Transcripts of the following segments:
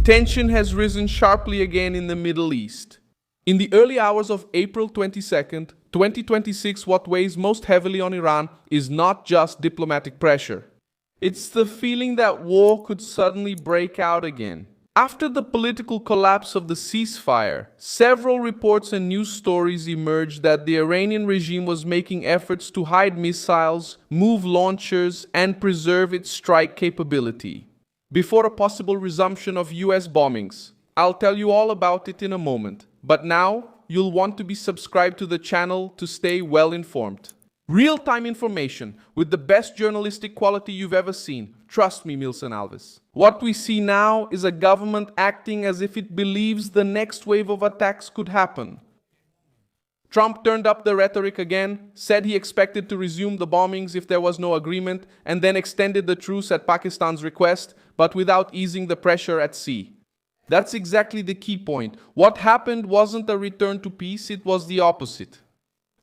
Tension has risen sharply again in the Middle East. In the early hours of April 22nd, 2026, what weighs most heavily on Iran is not just diplomatic pressure. It's the feeling that war could suddenly break out again. After the political collapse of the ceasefire, several reports and news stories emerged that the Iranian regime was making efforts to hide missiles, move launchers, and preserve its strike capability. Before a possible resumption of US bombings, I'll tell you all about it in a moment. But now, you'll want to be subscribed to the channel to stay well informed. Real-time information with the best journalistic quality you've ever seen. Trust me, Milson Alves. What we see now is a government acting as if it believes the next wave of attacks could happen. Trump turned up the rhetoric again, said he expected to resume the bombings if there was no agreement, and then extended the truce at Pakistan's request, but without easing the pressure at sea. That's exactly the key point. What happened wasn't a return to peace, it was the opposite.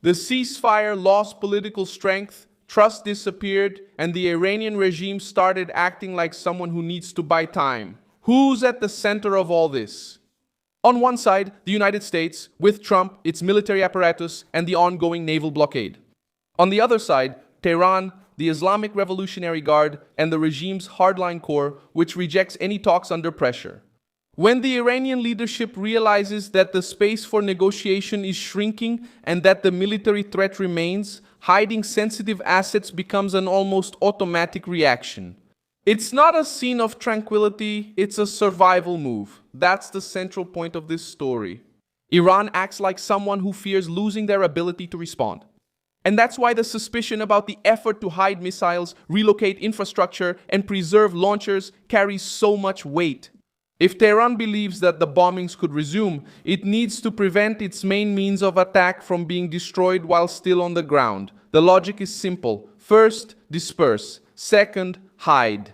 The ceasefire lost political strength, trust disappeared, and the Iranian regime started acting like someone who needs to buy time. Who's at the center of all this? On one side, the United States, with Trump, its military apparatus, and the ongoing naval blockade. On the other side, Tehran, the Islamic Revolutionary Guard, and the regime's hardline core, which rejects any talks under pressure. When the Iranian leadership realizes that the space for negotiation is shrinking and that the military threat remains, hiding sensitive assets becomes an almost automatic reaction. It's not a scene of tranquility, it's a survival move. That's the central point of this story. Iran acts like someone who fears losing their ability to respond. And that's why the suspicion about the effort to hide missiles, relocate infrastructure, and preserve launchers carries so much weight. If Tehran believes that the bombings could resume, it needs to prevent its main means of attack from being destroyed while still on the ground. The logic is simple. First, disperse. Second, hide.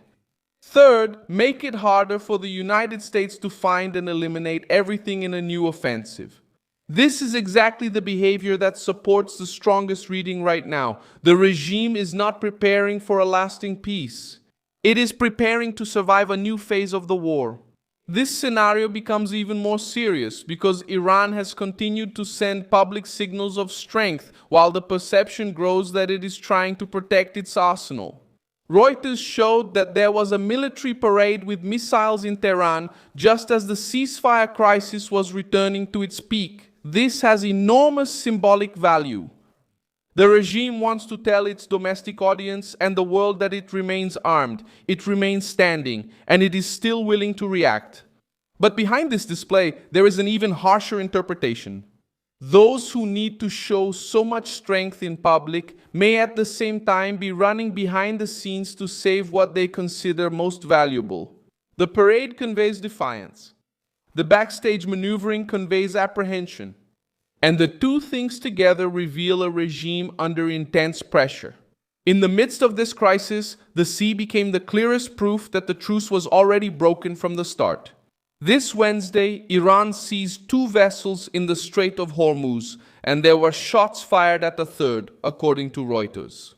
Third, make it harder for the United States to find and eliminate everything in a new offensive. This is exactly the behavior that supports the strongest reading right now. The regime is not preparing for a lasting peace. It is preparing to survive a new phase of the war. This scenario becomes even more serious because Iran has continued to send public signals of strength while the perception grows that it is trying to protect its arsenal. Reuters showed that there was a military parade with missiles in Tehran just as the ceasefire crisis was returning to its peak. This has enormous symbolic value. The regime wants to tell its domestic audience and the world that it remains armed, it remains standing, and it is still willing to react. But behind this display, there is an even harsher interpretation. Those who need to show so much strength in public may at the same time be running behind the scenes to save what they consider most valuable. The parade conveys defiance. The backstage maneuvering conveys apprehension. And the two things together reveal a regime under intense pressure. In the midst of this crisis, the sea became the clearest proof that the truce was already broken from the start. This Wednesday, Iran seized 2 vessels in the Strait of Hormuz, and there were shots fired at a third, according to Reuters.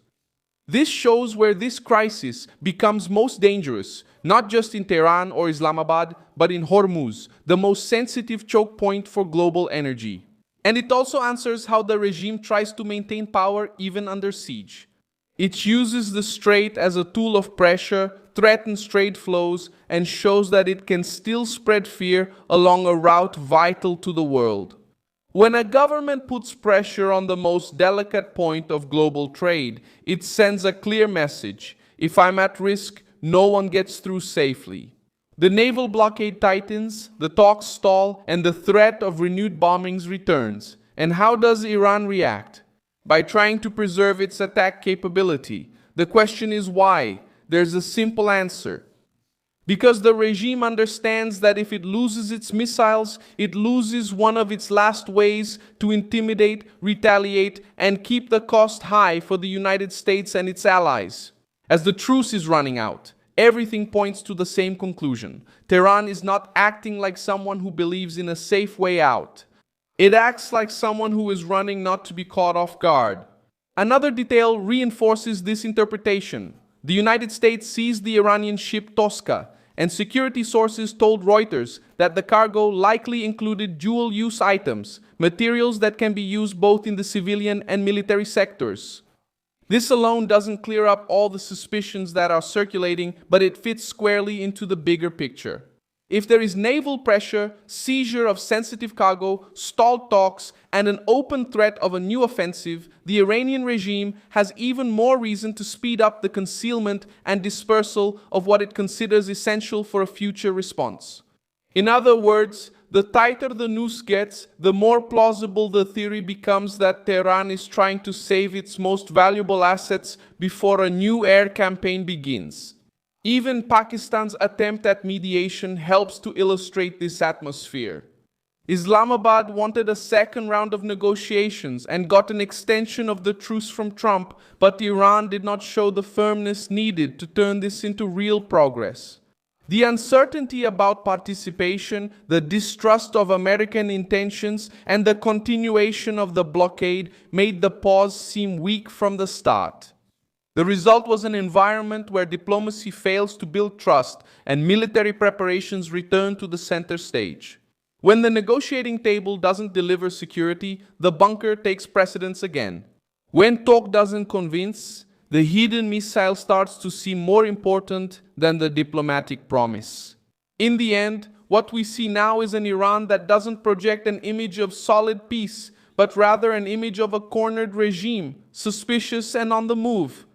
This shows where this crisis becomes most dangerous, not just in Tehran or Islamabad, but in Hormuz, the most sensitive choke point for global energy. And it also answers how the regime tries to maintain power even under siege. It uses the Strait as a tool of pressure, threatens trade flows, and shows that it can still spread fear along a route vital to the world. When a government puts pressure on the most delicate point of global trade, it sends a clear message. If I'm at risk, no one gets through safely. The naval blockade tightens, the talks stall, and the threat of renewed bombings returns. And how does Iran react? By trying to preserve its attack capability. The question is why? There's a simple answer. Because the regime understands that if it loses its missiles, it loses one of its last ways to intimidate, retaliate, and keep the cost high for the United States and its allies. As the truce is running out, everything points to the same conclusion. Tehran is not acting like someone who believes in a safe way out. It acts like someone who is running not to be caught off guard. Another detail reinforces this interpretation. The United States seized the Iranian ship Tosca, and security sources told Reuters that the cargo likely included dual-use items, materials that can be used both in the civilian and military sectors. This alone doesn't clear up all the suspicions that are circulating, but it fits squarely into the bigger picture. If there is naval pressure, seizure of sensitive cargo, stalled talks, and an open threat of a new offensive, the Iranian regime has even more reason to speed up the concealment and dispersal of what it considers essential for a future response. In other words, the tighter the noose gets, the more plausible the theory becomes that Tehran is trying to save its most valuable assets before a new air campaign begins. Even Pakistan's attempt at mediation helps to illustrate this atmosphere. Islamabad wanted a second round of negotiations and got an extension of the truce from Trump, but Iran did not show the firmness needed to turn this into real progress. The uncertainty about participation, the distrust of American intentions, and the continuation of the blockade made the pause seem weak from the start. The result was an environment where diplomacy fails to build trust and military preparations return to the center stage. When the negotiating table doesn't deliver security, the bunker takes precedence again. When talk doesn't convince, the hidden missile starts to seem more important than the diplomatic promise. In the end, what we see now is an Iran that doesn't project an image of solid peace, but rather an image of a cornered regime, suspicious and on the move.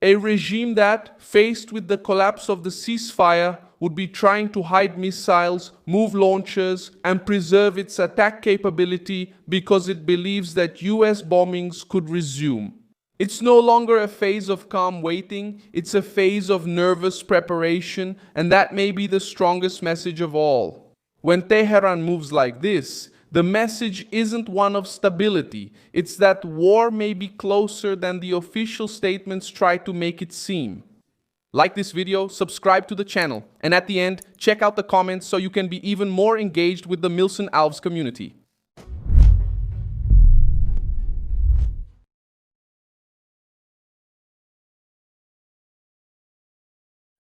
A regime that, faced with the collapse of the ceasefire, would be trying to hide missiles, move launchers, and preserve its attack capability because it believes that US bombings could resume. It's no longer a phase of calm waiting, it's a phase of nervous preparation, and that may be the strongest message of all. When Tehran moves like this, the message isn't one of stability, it's that war may be closer than the official statements try to make it seem. Like this video, subscribe to the channel, and at the end, check out the comments so you can be even more engaged with the Milson Alves community.